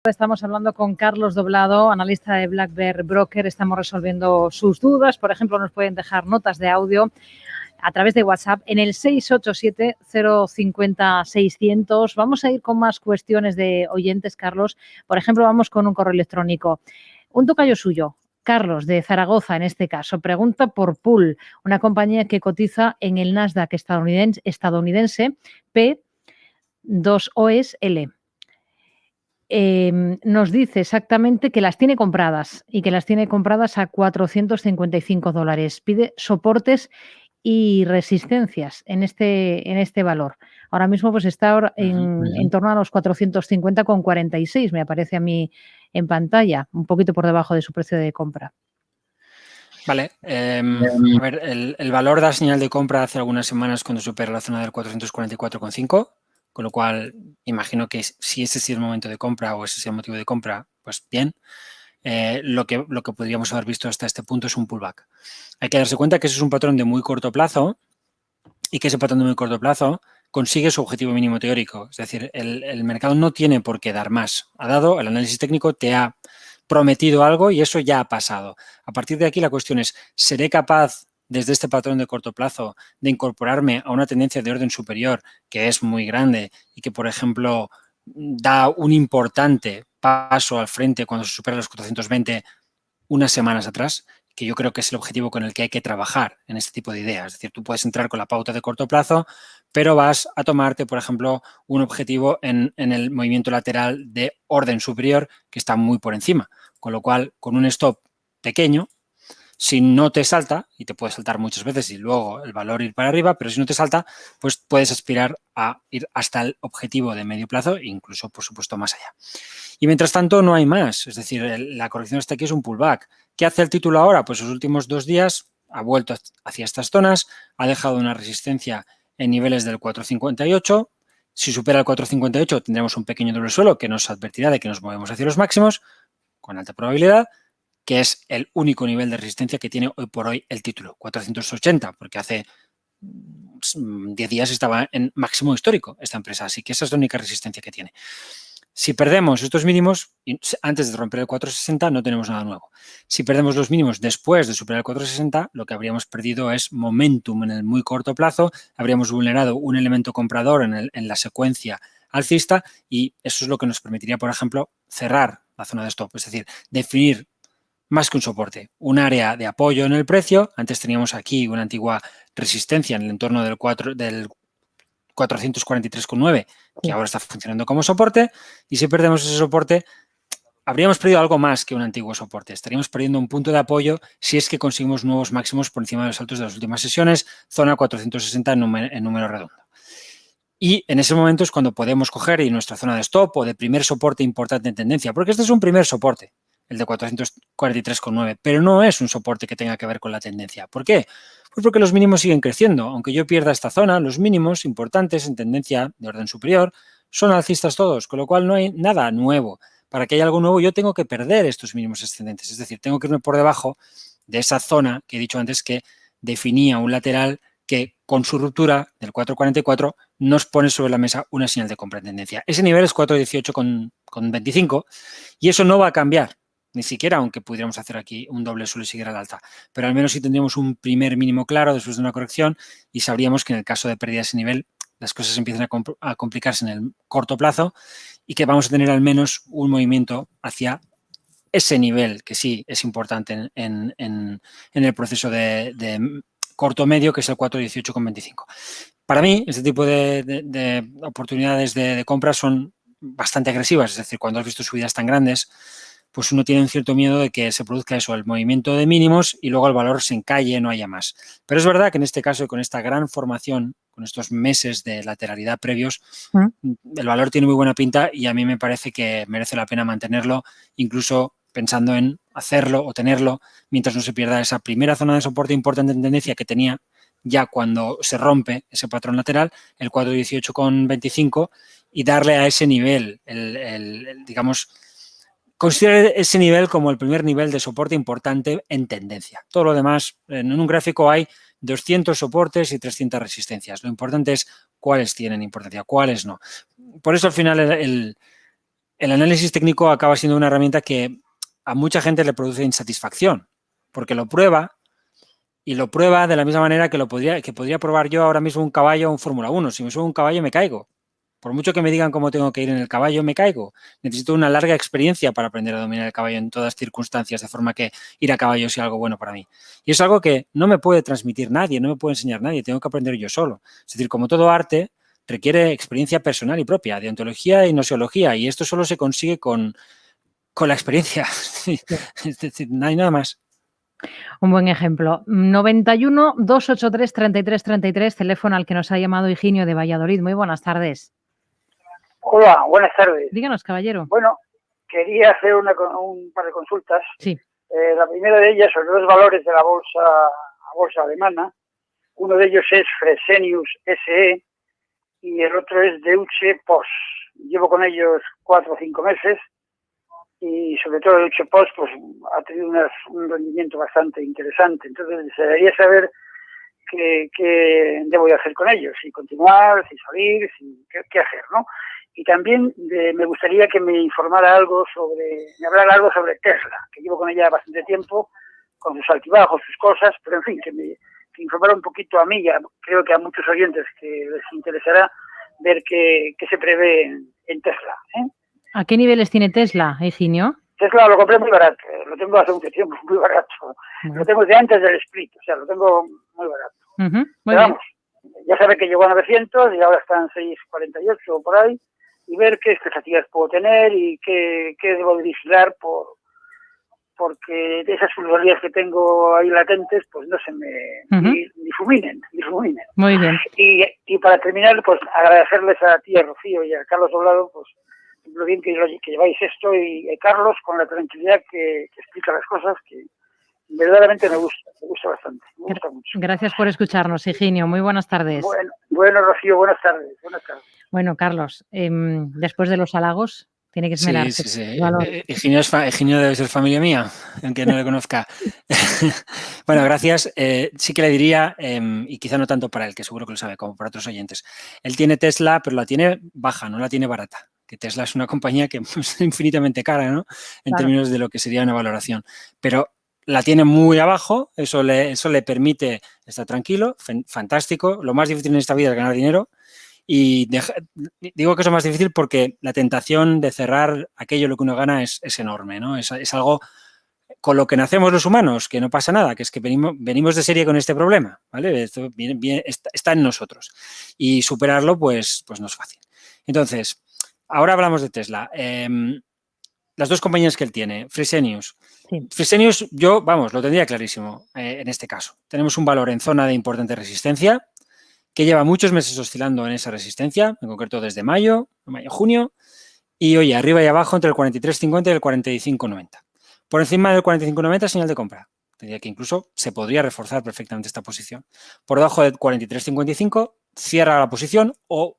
Estamos hablando con Carlos Doblado, analista de Black Bear Broker. Estamos resolviendo sus dudas. Por ejemplo, nos pueden dejar notas de audio a través de WhatsApp en el 687-050-600. Vamos a ir con más cuestiones de oyentes, Carlos. Por ejemplo, vamos con un correo electrónico. Un tocayo suyo, Carlos, de Zaragoza en este caso, pregunta por Pool, una compañía que cotiza en el Nasdaq estadounidense P2OSL. Nos dice exactamente que las tiene compradas y que las tiene compradas a $455. Pide soportes y resistencias en este valor. Ahora mismo pues está en torno a los 450,46, me aparece a mí en pantalla, un poquito por debajo de su precio de compra. Vale, a ver, el valor da señal de compra hace algunas semanas cuando supera la zona del 444,5, con lo cual imagino que si ese es el momento de compra o ese es el motivo de compra, pues bien. Lo que podríamos haber visto hasta este punto es un pullback. Hay que darse cuenta que ese es un patrón de muy corto plazo y que ese patrón de muy corto plazo consigue su objetivo mínimo teórico. Es decir, el mercado no tiene por qué dar más. Ha dado, el análisis técnico te ha prometido algo y eso ya ha pasado. A partir de aquí la cuestión es, ¿seré capaz desde este patrón de corto plazo de incorporarme a una tendencia de orden superior que es muy grande y que, por ejemplo, da un importante paso al frente cuando se supera los 420 unas semanas atrás? Que yo creo que es el objetivo con el que hay que trabajar en este tipo de ideas. Es decir, tú puedes entrar con la pauta de corto plazo, pero vas a tomarte, por ejemplo, un objetivo en el movimiento lateral de orden superior que está muy por encima. Con lo cual, con un stop pequeño, si no te salta, y te puede saltar muchas veces y luego el valor ir para arriba, pero si no te salta, pues puedes aspirar a ir hasta el objetivo de medio plazo e incluso, por supuesto, más allá. Y mientras tanto no hay más, es decir, la corrección hasta aquí es un pullback. ¿Qué hace el título ahora? Pues los últimos 2 días ha vuelto hacia estas zonas, ha dejado una resistencia en niveles del 458. Si supera el 458 tendremos un pequeño doble suelo que nos advertirá de que nos movemos hacia los máximos, con alta probabilidad, que es el único nivel de resistencia que tiene hoy por hoy el título, 480, porque hace 10 días estaba en máximo histórico esta empresa, así que esa es la única resistencia que tiene. Si perdemos estos mínimos antes de romper el 460, no tenemos nada nuevo. Si perdemos los mínimos después de superar el 460, lo que habríamos perdido es momentum en el muy corto plazo, habríamos vulnerado un elemento comprador en la secuencia alcista y eso es lo que nos permitiría, por ejemplo, cerrar la zona de stop, es decir, definir más que un soporte, un área de apoyo en el precio. Antes teníamos aquí una antigua resistencia en el entorno del 443,9, que ahora está funcionando como soporte, y si perdemos ese soporte, habríamos perdido algo más que un antiguo soporte. Estaríamos perdiendo un punto de apoyo si es que conseguimos nuevos máximos por encima de los altos de las últimas sesiones, zona 460 en número redondo. Y en ese momento es cuando podemos coger y nuestra zona de stop o de primer soporte importante en tendencia, porque este es un primer soporte, el de 443,9, pero no es un soporte que tenga que ver con la tendencia. ¿Por qué? Pues porque los mínimos siguen creciendo. Aunque yo pierda esta zona, los mínimos importantes en tendencia de orden superior son alcistas todos, con lo cual no hay nada nuevo. Para que haya algo nuevo yo tengo que perder estos mínimos ascendentes, es decir, tengo que irme por debajo de esa zona que he dicho antes que definía un lateral que con su ruptura del 444 nos pone sobre la mesa una señal de compra en tendencia. Ese nivel es 418,25 y eso no va a cambiar, ni siquiera aunque pudiéramos hacer aquí un doble suelo y seguir al alta, pero al menos sí tendríamos un primer mínimo claro después de una corrección y sabríamos que en el caso de pérdida de ese nivel las cosas empiezan a complicarse en el corto plazo y que vamos a tener al menos un movimiento hacia ese nivel que sí es importante en el proceso de corto medio, que es el 418,25. Para mí, este tipo de oportunidades de compra son bastante agresivas, es decir, cuando has visto subidas tan grandes, pues uno tiene un cierto miedo de que se produzca eso, el movimiento de mínimos y luego el valor se encalle, no haya más. Pero es verdad que en este caso, con esta gran formación, con estos meses de lateralidad previos, el valor tiene muy buena pinta y a mí me parece que merece la pena mantenerlo, incluso pensando en hacerlo o tenerlo mientras no se pierda esa primera zona de soporte importante en tendencia que tenía ya cuando se rompe ese patrón lateral, el 418,25, y darle a ese nivel, digamos, considerar ese nivel como el primer nivel de soporte importante en tendencia. Todo lo demás, en un gráfico hay 200 soportes y 300 resistencias. Lo importante es cuáles tienen importancia, cuáles no. Por eso al final el análisis técnico acaba siendo una herramienta que a mucha gente le produce insatisfacción, porque lo prueba y lo prueba de la misma manera que podría probar yo ahora mismo un caballo o un Fórmula 1. Si me subo a un caballo me caigo. Por mucho que me digan cómo tengo que ir en el caballo, me caigo. Necesito una larga experiencia para aprender a dominar el caballo en todas circunstancias, de forma que ir a caballo sea algo bueno para mí. Y es algo que no me puede transmitir nadie, no me puede enseñar nadie, tengo que aprender yo solo. Es decir, como todo arte, requiere experiencia personal y propia, de ontología y nosiología, y esto solo se consigue con la experiencia. Es decir, no hay nada más. Un buen ejemplo. 91 283 33 33, teléfono al que nos ha llamado Higinio de Valladolid. Muy buenas tardes. Hola, buenas tardes. Díganos, caballero. Bueno, quería hacer un par de consultas. Sí. La primera de ellas sobre los valores de la bolsa alemana. Uno de ellos es Fresenius SE y el otro es Deutsche Post. Llevo con ellos 4 o 5 meses y sobre todo Deutsche Post pues ha tenido un rendimiento bastante interesante. Entonces desearía saber qué debo de hacer con ellos, si continuar, si salir, qué hacer, ¿no? Y también me gustaría que me hablara algo sobre Tesla, que llevo con ella bastante tiempo, con sus altibajos, sus cosas, pero en fin, que informara un poquito a mí, creo que a muchos oyentes que les interesará ver qué se prevé en Tesla. ¿A qué niveles tiene Tesla, Higinio? Tesla lo compré muy barato, lo tengo hace mucho tiempo, muy barato. Lo tengo de antes del split, o sea, lo tengo muy barato. Pero vamos, ya sabe que llegó a 900 y ahora están 648 o por ahí, y ver qué expectativas puedo tener y qué debo de vigilar porque de esas plusvalías que tengo ahí latentes, pues no se me difuminen. Muy bien. Y para terminar, pues agradecerles a ti, a Rocío y a Carlos Doblado, pues lo bien que lleváis esto y Carlos con la tranquilidad que explica las cosas, que verdaderamente me gusta bastante, me gusta mucho. Gracias por escucharnos, Higinio. Muy buenas tardes. Bueno, Rocío, buenas tardes. Bueno, Carlos, después de los halagos, tiene que esmerarse. Sí. Higinio debe ser familia mía, aunque no le conozca. Bueno, gracias. Sí que le diría, y quizá no tanto para él, que seguro que lo sabe, como para otros oyentes. Él tiene Tesla, pero la tiene baja, no la tiene barata. Que Tesla es una compañía que es infinitamente cara, ¿no? En términos de lo que sería una valoración. Pero la tiene muy abajo, eso le permite estar tranquilo, fantástico. Lo más difícil en esta vida es ganar dinero. Y digo que es lo más difícil porque la tentación de cerrar aquello lo que uno gana es enorme, ¿no? Es algo con lo que nacemos los humanos, que no pasa nada, que es que venimos de serie con este problema, ¿vale? Esto está en nosotros. Y superarlo, pues no es fácil. Entonces, ahora hablamos de Tesla. Las dos compañías que él tiene, Fresenius. Sí. Fresenius, yo, lo tendría clarísimo en este caso. Tenemos un valor en zona de importante resistencia, que lleva muchos meses oscilando en esa resistencia, en concreto desde junio, y oye, arriba y abajo entre el 43.50 y el 45.90. Por encima del 45.90, señal de compra. Diría que incluso se podría reforzar perfectamente esta posición. Por debajo del 43.55, cierra la posición o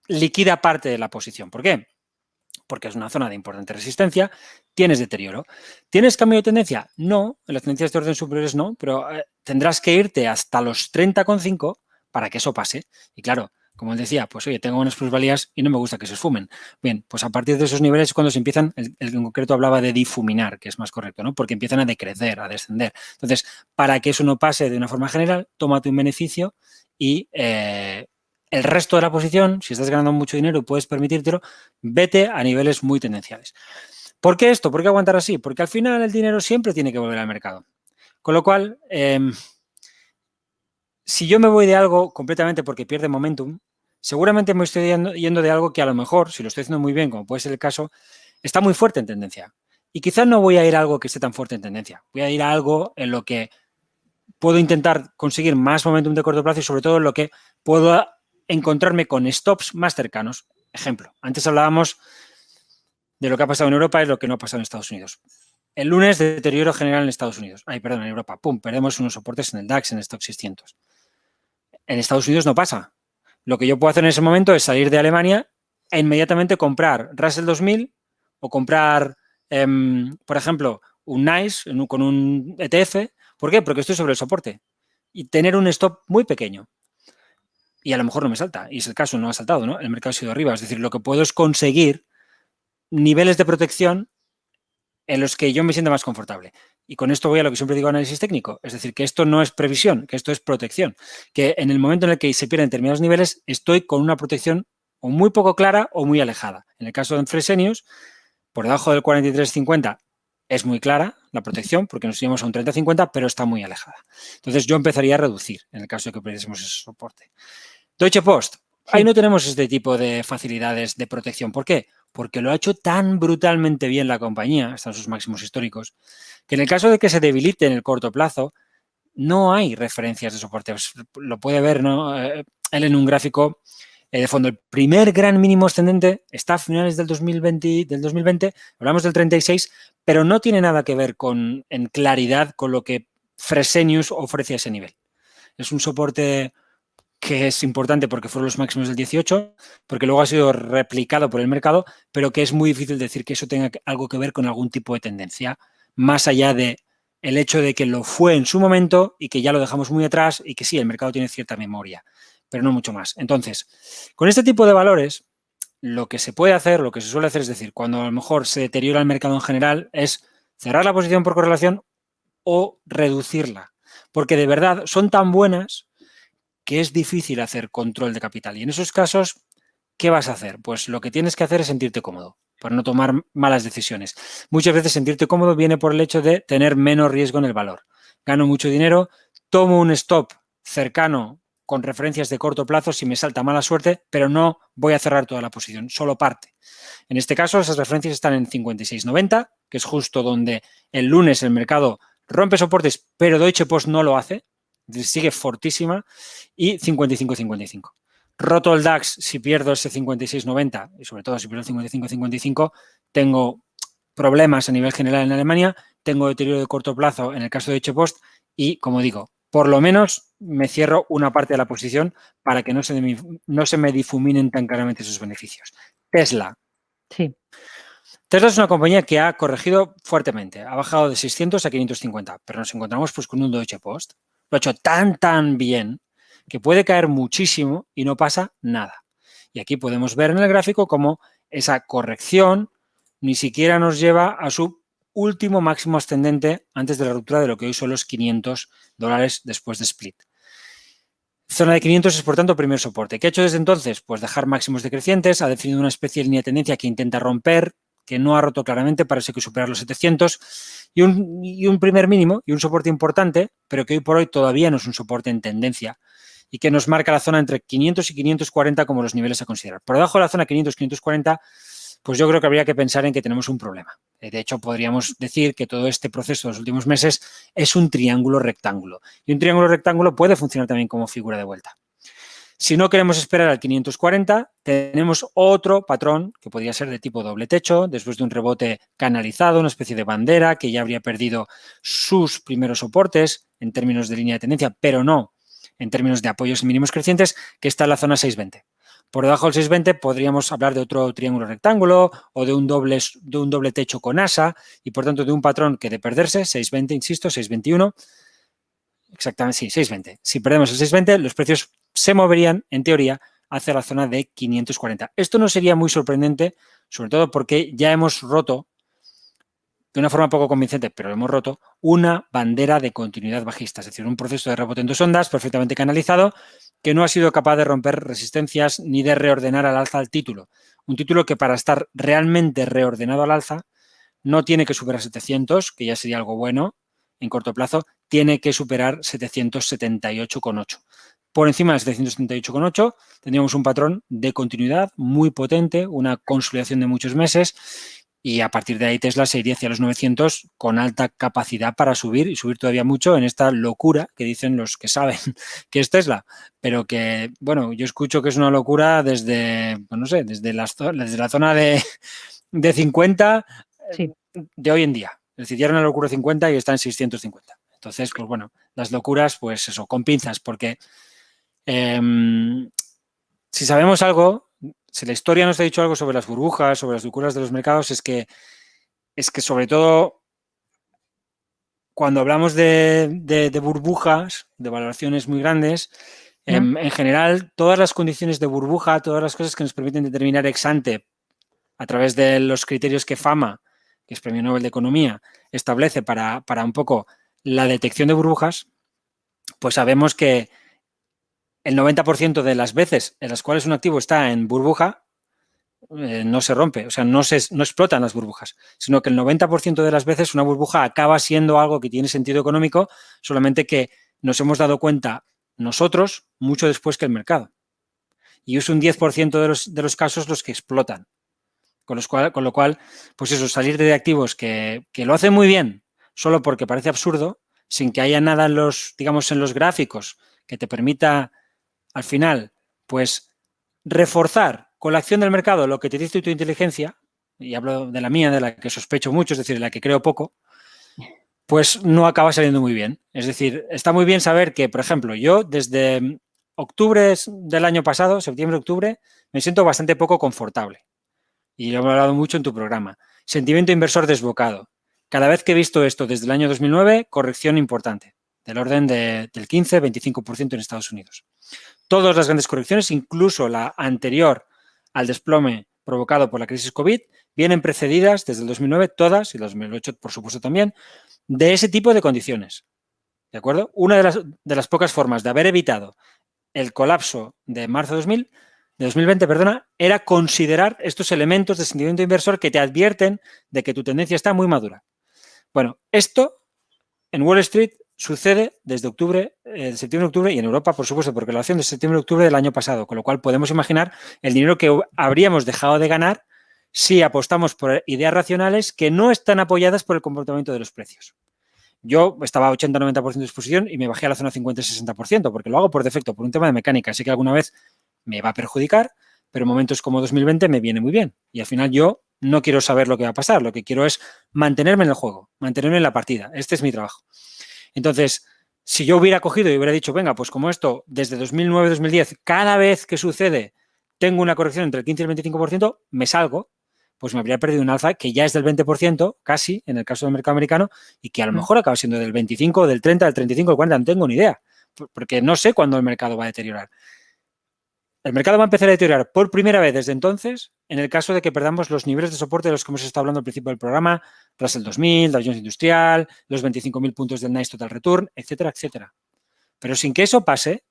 liquida parte de la posición. ¿Por qué? Porque es una zona de importante resistencia, tienes deterioro. ¿Tienes cambio de tendencia? No, en las tendencias de orden superiores no, pero tendrás que irte hasta los 30,5 para que eso pase. Y claro, como él decía, pues oye, tengo unas plusvalías y no me gusta que se esfumen. Bien, pues a partir de esos niveles es cuando se empiezan, el en concreto hablaba de difuminar, que es más correcto, ¿no? Porque empiezan a decrecer, a descender. Entonces, para que eso no pase de una forma general, tómate un beneficio y el resto de la posición, si estás ganando mucho dinero y puedes permitírtelo, vete a niveles muy tendenciales. ¿Por qué esto? ¿Por qué aguantar así? Porque al final el dinero siempre tiene que volver al mercado. Con lo cual, si yo me voy de algo completamente porque pierde momentum, seguramente me estoy yendo de algo que a lo mejor, si lo estoy haciendo muy bien, como puede ser el caso, está muy fuerte en tendencia. Y quizás no voy a ir a algo que esté tan fuerte en tendencia. Voy a ir a algo en lo que puedo intentar conseguir más momentum de corto plazo y sobre todo en lo que puedo encontrarme con stops más cercanos. Ejemplo, antes hablábamos de lo que ha pasado en Europa y lo que no ha pasado en Estados Unidos. El lunes, deterioro general en Estados Unidos. En Europa. Pum, perdemos unos soportes en el DAX, en el Stoxx 600. En Estados Unidos no pasa. Lo que yo puedo hacer en ese momento es salir de Alemania e inmediatamente comprar Russell 2000 o comprar, por ejemplo, un NICE con un ETF. ¿Por qué? Porque estoy sobre el soporte. Y tener un stop muy pequeño. Y a lo mejor no me salta. Y es el caso, no ha saltado, ¿no? El mercado ha sido arriba. Es decir, lo que puedo es conseguir niveles de protección en los que yo me siento más confortable. Y con esto voy a lo que siempre digo, análisis técnico. Es decir, que esto no es previsión, que esto es protección. Que en el momento en el que se pierden determinados niveles, estoy con una protección o muy poco clara o muy alejada. En el caso de Fresenius, por debajo del 43.50 es muy clara la protección, porque nos iríamos a un 30.50, pero está muy alejada. Entonces yo empezaría a reducir en el caso de que perdiésemos ese soporte. Deutsche Post. Sí. Ahí no tenemos este tipo de facilidades de protección. ¿Por qué? Porque lo ha hecho tan brutalmente bien la compañía, hasta sus máximos históricos, que en el caso de que se debilite en el corto plazo, no hay referencias de soporte. Lo puede ver, ¿no? Él en un gráfico de fondo. El primer gran mínimo ascendente está a finales del 2020, hablamos del 36, pero no tiene nada que ver en claridad con lo que Fresenius ofrece a ese nivel. Es un soporte que es importante porque fueron los máximos del 18, porque luego ha sido replicado por el mercado, pero que es muy difícil decir que eso tenga algo que ver con algún tipo de tendencia, más allá de el hecho de que lo fue en su momento y que ya lo dejamos muy atrás y que sí, el mercado tiene cierta memoria, pero no mucho más. Entonces, con este tipo de valores, lo que se puede hacer, lo que se suele hacer es decir, cuando a lo mejor se deteriora el mercado en general, es cerrar la posición por correlación o reducirla, porque de verdad son tan buenas que es difícil hacer control de capital. Y en esos casos, ¿qué vas a hacer? Pues lo que tienes que hacer es sentirte cómodo para no tomar malas decisiones. Muchas veces sentirte cómodo viene por el hecho de tener menos riesgo en el valor. Gano mucho dinero, tomo un stop cercano con referencias de corto plazo si me salta mala suerte, pero no voy a cerrar toda la posición, solo parte. En este caso, esas referencias están en 56.90, que es justo donde el lunes el mercado rompe soportes, pero Deutsche Post no lo hace, sigue fortísima, y 55.55. Roto el DAX, si pierdo ese 56.90 y sobre todo si pierdo el 55.55, tengo problemas a nivel general en Alemania, tengo deterioro de corto plazo en el caso de Deutsche Post y, como digo, por lo menos me cierro una parte de la posición para que no se me difuminen tan claramente sus beneficios. Tesla. Sí. Tesla es una compañía que ha corregido fuertemente, ha bajado de 600 a 550, pero nos encontramos pues con un Deutsche Post. Lo ha hecho tan bien que puede caer muchísimo y no pasa nada. Y aquí podemos ver en el gráfico cómo esa corrección ni siquiera nos lleva a su último máximo ascendente antes de la ruptura de lo que hoy son los $500 después de split. Zona de 500 es, por tanto, primer soporte. ¿Qué ha hecho desde entonces? Pues dejar máximos decrecientes, ha definido una especie de línea de tendencia que intenta romper, que no ha roto claramente, parece que superar los 700, y un primer mínimo y un soporte importante, pero que hoy por hoy todavía no es un soporte en tendencia y que nos marca la zona entre 500 y 540 como los niveles a considerar. Por debajo de la zona 500-540, pues yo creo que habría que pensar en que tenemos un problema. De hecho, podríamos decir que todo este proceso de los últimos meses es un triángulo rectángulo. Y un triángulo rectángulo puede funcionar también como figura de vuelta. Si no queremos esperar al 540, tenemos otro patrón que podría ser de tipo doble techo, después de un rebote canalizado, una especie de bandera que ya habría perdido sus primeros soportes en términos de línea de tendencia, pero no en términos de apoyos mínimos crecientes, que está en la zona 620. Por debajo del 620 podríamos hablar de otro triángulo rectángulo o de un doble techo con asa y, por tanto, de un patrón que de perderse, 620, insisto, 621, exactamente, sí, 620. Si perdemos el 620, los precios se moverían, en teoría, hacia la zona de 540. Esto no sería muy sorprendente, sobre todo porque ya hemos roto, de una forma poco convincente, pero lo hemos roto, una bandera de continuidad bajista, es decir, un proceso de rebote en dos ondas perfectamente canalizado que no ha sido capaz de romper resistencias ni de reordenar al alza el título. Un título que para estar realmente reordenado al alza no tiene que superar 700, que ya sería algo bueno en corto plazo, tiene que superar 778,8. Por encima de 778,8 tendríamos un patrón de continuidad muy potente, una consolidación de muchos meses y a partir de ahí Tesla se iría hacia los 900 con alta capacidad para subir y subir todavía mucho en esta locura que dicen los que saben que es Tesla, pero que, bueno, yo escucho que es una locura desde, pues no sé, desde la zona de 50 Sí. de hoy en día. Es decir, ya era una locura 50 y está en 650. Entonces, pues bueno, las locuras, pues eso, con pinzas, porque si sabemos algo, si la historia nos ha dicho algo sobre las burbujas, sobre las locuras de los mercados, es que sobre todo cuando hablamos de burbujas, de valoraciones muy grandes, en general, todas las condiciones de burbuja, todas las cosas que nos permiten determinar ex ante a través de los criterios que FAMA, que es Premio Nobel de Economía, establece para un poco la detección de burbujas, pues sabemos que el 90% de las veces en las cuales un activo está en burbuja, no se rompe, o sea, no explotan las burbujas, sino que el 90% de las veces una burbuja acaba siendo algo que tiene sentido económico, solamente que nos hemos dado cuenta nosotros mucho después que el mercado. Y es un 10% de los casos los que explotan. Con lo cual, pues eso, salir de activos que lo hacen muy bien, solo porque parece absurdo, sin que haya nada en los, digamos, en los gráficos que te permita, al final, pues reforzar con la acción del mercado lo que te dice tu inteligencia, y hablo de la mía, de la que sospecho mucho, es decir, de la que creo poco, pues no acaba saliendo muy bien. Es decir, está muy bien saber que, por ejemplo, yo desde octubre del año pasado, septiembre-octubre, me siento bastante poco confortable. Y lo he hablado mucho en tu programa. Sentimiento inversor desbocado. Cada vez que he visto esto desde el año 2009, corrección importante, del orden del 15-25% en Estados Unidos. Todas las grandes correcciones, incluso la anterior al desplome provocado por la crisis COVID, vienen precedidas desde el 2009, todas, y el 2008 por supuesto también, de ese tipo de condiciones. ¿De acuerdo? Una de las pocas formas de haber evitado el colapso de marzo de 2020, era considerar estos elementos de sentimiento inversor que te advierten de que tu tendencia está muy madura. Bueno, esto en Wall Street sucede desde septiembre-octubre y en Europa, por supuesto, porque lo hacen desde septiembre-octubre del año pasado, con lo cual podemos imaginar el dinero que habríamos dejado de ganar si apostamos por ideas racionales que no están apoyadas por el comportamiento de los precios. Yo estaba a 80-90% de exposición y me bajé a la zona 50-60%, porque lo hago por defecto, por un tema de mecánica. Sé que alguna vez me va a perjudicar, pero en momentos como 2020 me viene muy bien. Y al final yo no quiero saber lo que va a pasar, lo que quiero es mantenerme en el juego, mantenerme en la partida. Este es mi trabajo. Entonces, si yo hubiera cogido y hubiera dicho, venga, pues como esto, desde 2009-2010, cada vez que sucede, tengo una corrección entre el 15 y el 25%, me salgo, pues me habría perdido un alza que ya es del 20%, casi, en el caso del mercado americano, y que a lo mejor acaba siendo del 25, del 30, del 35, del 40, no tengo ni idea, porque no sé cuándo el mercado va a deteriorar. El mercado va a empezar a deteriorar por primera vez desde entonces, en el caso de que perdamos los niveles de soporte de los que hemos estado hablando al principio del programa, Russell 2000, Dow Jones Industrial, los 25.000 puntos del Nice Total Return, etcétera, etcétera. Pero sin que eso pase,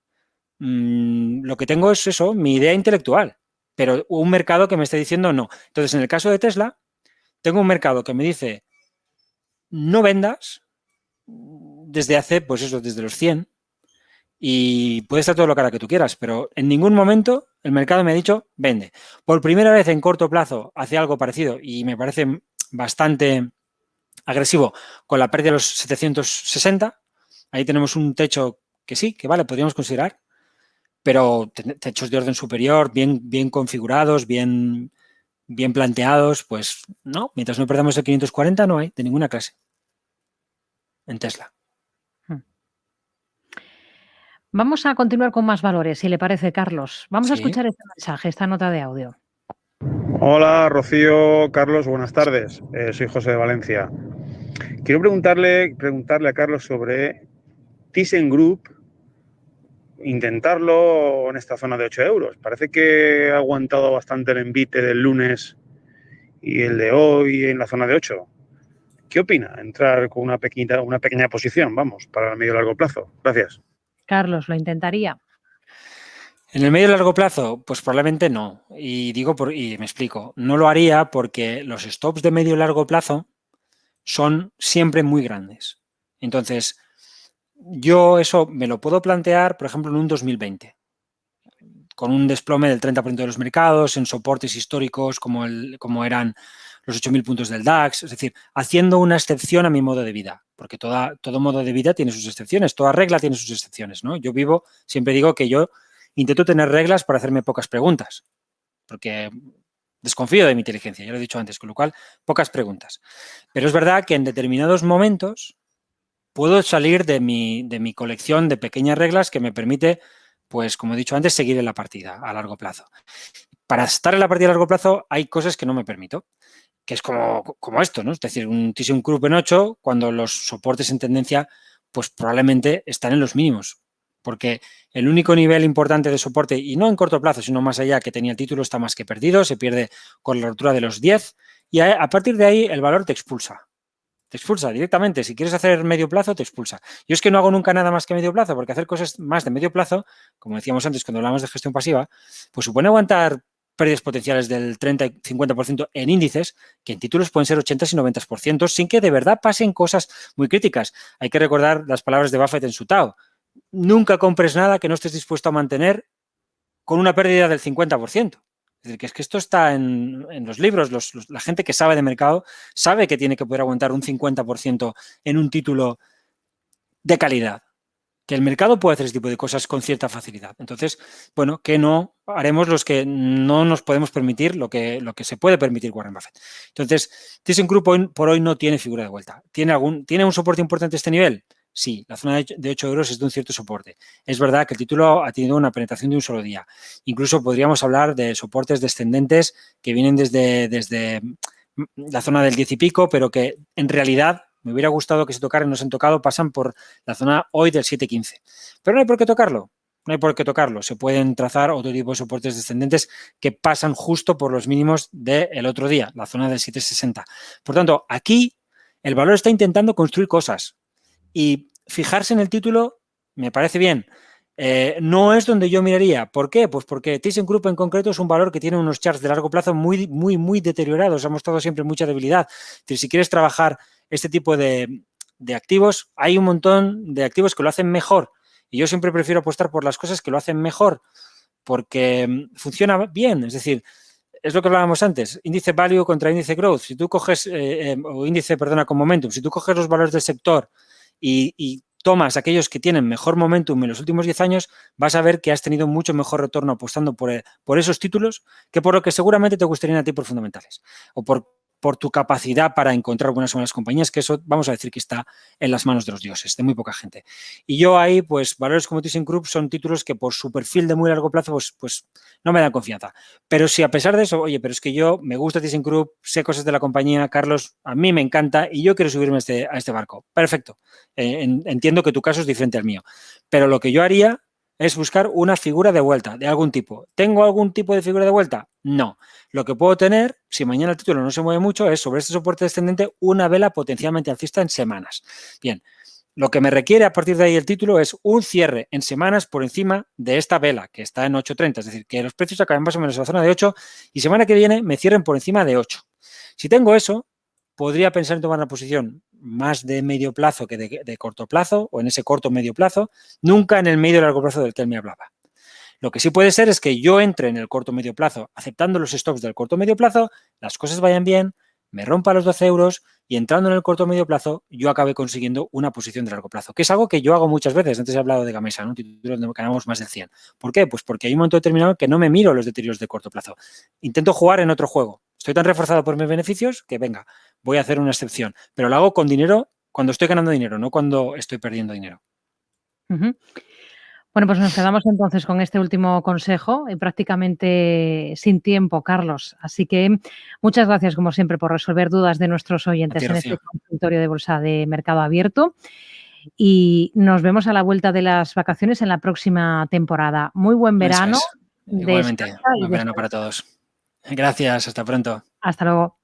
lo que tengo es eso, mi idea intelectual, pero un mercado que me esté diciendo no. Entonces, en el caso de Tesla, tengo un mercado que me dice no vendas desde hace, pues eso, desde los 100, y puede estar todo lo cara que tú quieras, pero en ningún momento el mercado me ha dicho vende. Por primera vez en corto plazo hace algo parecido y me parece bastante agresivo con la pérdida de los 760. Ahí tenemos un techo que sí, que vale, podríamos considerar, pero techos de orden superior, bien configurados, bien planteados, pues no, mientras no perdamos el 540 no hay de ninguna clase en Tesla. Vamos a continuar con más valores, si le parece, Carlos. Vamos a Sí. escuchar este mensaje, esta nota de audio. Hola, Rocío, Carlos, buenas tardes. Soy José de Valencia. Quiero preguntarle a Carlos sobre ThyssenKrupp, intentarlo en esta zona de 8 euros. Parece que ha aguantado bastante el envite del lunes y el de hoy en la zona de 8. ¿Qué opina? Entrar con una pequeña posición, vamos, para el medio y largo plazo. Gracias. Carlos, ¿lo intentaría? En el medio y largo plazo, pues probablemente no. Y me explico, no lo haría porque los stops de medio y largo plazo son siempre muy grandes. Entonces, yo eso me lo puedo plantear, por ejemplo, en un 2020, con un desplome del 30% de los mercados, en soportes históricos como eran los 8.000 puntos del DAX, es decir, haciendo una excepción a mi modo de vida, porque todo modo de vida tiene sus excepciones, toda regla tiene sus excepciones, ¿no? Yo siempre digo que yo intento tener reglas para hacerme pocas preguntas, porque desconfío de mi inteligencia, ya lo he dicho antes, con lo cual, pocas preguntas. Pero es verdad que en determinados momentos puedo salir de mi colección de pequeñas reglas que me permite, pues como he dicho antes, seguir en la partida a largo plazo. Para estar en la partida a largo plazo hay cosas que no me permito, que es como esto, ¿no? Es decir, un ThyssenKrupp en 8, cuando los soportes en tendencia, pues probablemente están en los mínimos. porque el único nivel importante de soporte, y no en corto plazo, sino más allá, que tenía el título está más que perdido, se pierde con la ruptura de los 10 y a partir de ahí el valor te expulsa. Te expulsa directamente. Si quieres hacer medio plazo, te expulsa. Yo es que no hago nunca nada más que medio plazo, porque hacer cosas más de medio plazo, como decíamos antes cuando hablábamos de gestión pasiva, pues supone aguantar pérdidas potenciales del 30 y 50% en índices, que en títulos pueden ser 80 y 90%, sin que de verdad pasen cosas muy críticas. Hay que recordar las palabras de Buffett en su Tao. Nunca compres nada que no estés dispuesto a mantener con una pérdida del 50%. Es decir, que esto está en los libros, la gente que sabe de mercado sabe que tiene que poder aguantar un 50% en un título de calidad, que el mercado puede hacer ese tipo de cosas con cierta facilidad. Entonces, bueno, que no haremos los que no nos podemos permitir lo que se puede permitir Warren Buffett. Entonces, ThyssenKrupp por hoy no tiene figura de vuelta. ¿Tiene un soporte importante este nivel? Sí, la zona de 8 euros es de un cierto soporte. Es verdad que el título ha tenido una penetración de un solo día. Incluso podríamos hablar de soportes descendentes que vienen desde la zona del 10 y pico, pero que en realidad me hubiera gustado que se tocaran, no se han tocado, pasan por la zona hoy del 7.15. Pero no hay por qué tocarlo. No hay por qué tocarlo. Se pueden trazar otro tipo de soportes descendentes que pasan justo por los mínimos del otro día, la zona del 7.60. Por tanto, aquí el valor está intentando construir cosas. Y fijarse en el título me parece bien. No es donde yo miraría. ¿Por qué? Pues porque ThyssenKrupp en concreto es un valor que tiene unos charts de largo plazo muy deteriorados. Ha mostrado siempre mucha debilidad. Es decir, si quieres trabajar este tipo de activos, hay un montón de activos que lo hacen mejor. Y yo siempre prefiero apostar por las cosas que lo hacen mejor porque funciona bien. Es decir, es lo que hablábamos antes, índice value contra índice growth. Si tú coges, o índice, perdona, con momentum, si tú coges los valores del sector y tomas aquellos que tienen mejor momentum en los últimos 10 años, vas a ver que has tenido mucho mejor retorno apostando por esos títulos que por lo que seguramente te gustarían a ti por fundamentales o por tu capacidad para encontrar buenas o malas compañías, que eso vamos a decir que está en las manos de los dioses, de muy poca gente. Y yo ahí, pues, valores como ThyssenKrupp son títulos que por su perfil de muy largo plazo, pues no me dan confianza. Pero si a pesar de eso, oye, pero es que yo me gusta ThyssenKrupp, sé cosas de la compañía, Carlos, a mí me encanta y yo quiero subirme a este barco. Perfecto. Entiendo que tu caso es diferente al mío. Pero lo que yo haría es buscar una figura de vuelta de algún tipo. ¿Tengo algún tipo de figura de vuelta? No. Lo que puedo tener, si mañana el título no se mueve mucho, es sobre este soporte descendente una vela potencialmente alcista en semanas. Bien, lo que me requiere a partir de ahí el título es un cierre en semanas por encima de esta vela, que está en 8.30, es decir, que los precios acaben más o menos en la zona de 8 y semana que viene me cierren por encima de 8. Si tengo eso, podría pensar en tomar una posición más de medio plazo que de corto plazo, o en ese corto medio plazo, nunca en el medio y largo plazo del que él me hablaba. Lo que sí puede ser es que yo entre en el corto medio plazo aceptando los stops del corto medio plazo, las cosas vayan bien, me rompa los 12 euros y entrando en el corto medio plazo yo acabe consiguiendo una posición de largo plazo, que es algo que yo hago muchas veces. Antes he hablado de Gamesa, ¿no? Un título donde ganamos más del 100. ¿Por qué? Pues porque hay un momento determinado que no me miro los deterioros de corto plazo. Intento jugar en otro juego. Estoy tan reforzado por mis beneficios que venga, voy a hacer una excepción, pero lo hago con dinero cuando estoy ganando dinero, no cuando estoy perdiendo dinero. Bueno, pues nos quedamos entonces con este último consejo y prácticamente sin tiempo, Carlos. Así que muchas gracias, como siempre, por resolver dudas de nuestros oyentes en este consultorio de Bolsa de Mercado Abierto. Y nos vemos a la vuelta de las vacaciones en la próxima temporada. Muy buen verano. Igualmente, buen verano para todos. Gracias, hasta pronto. Hasta luego.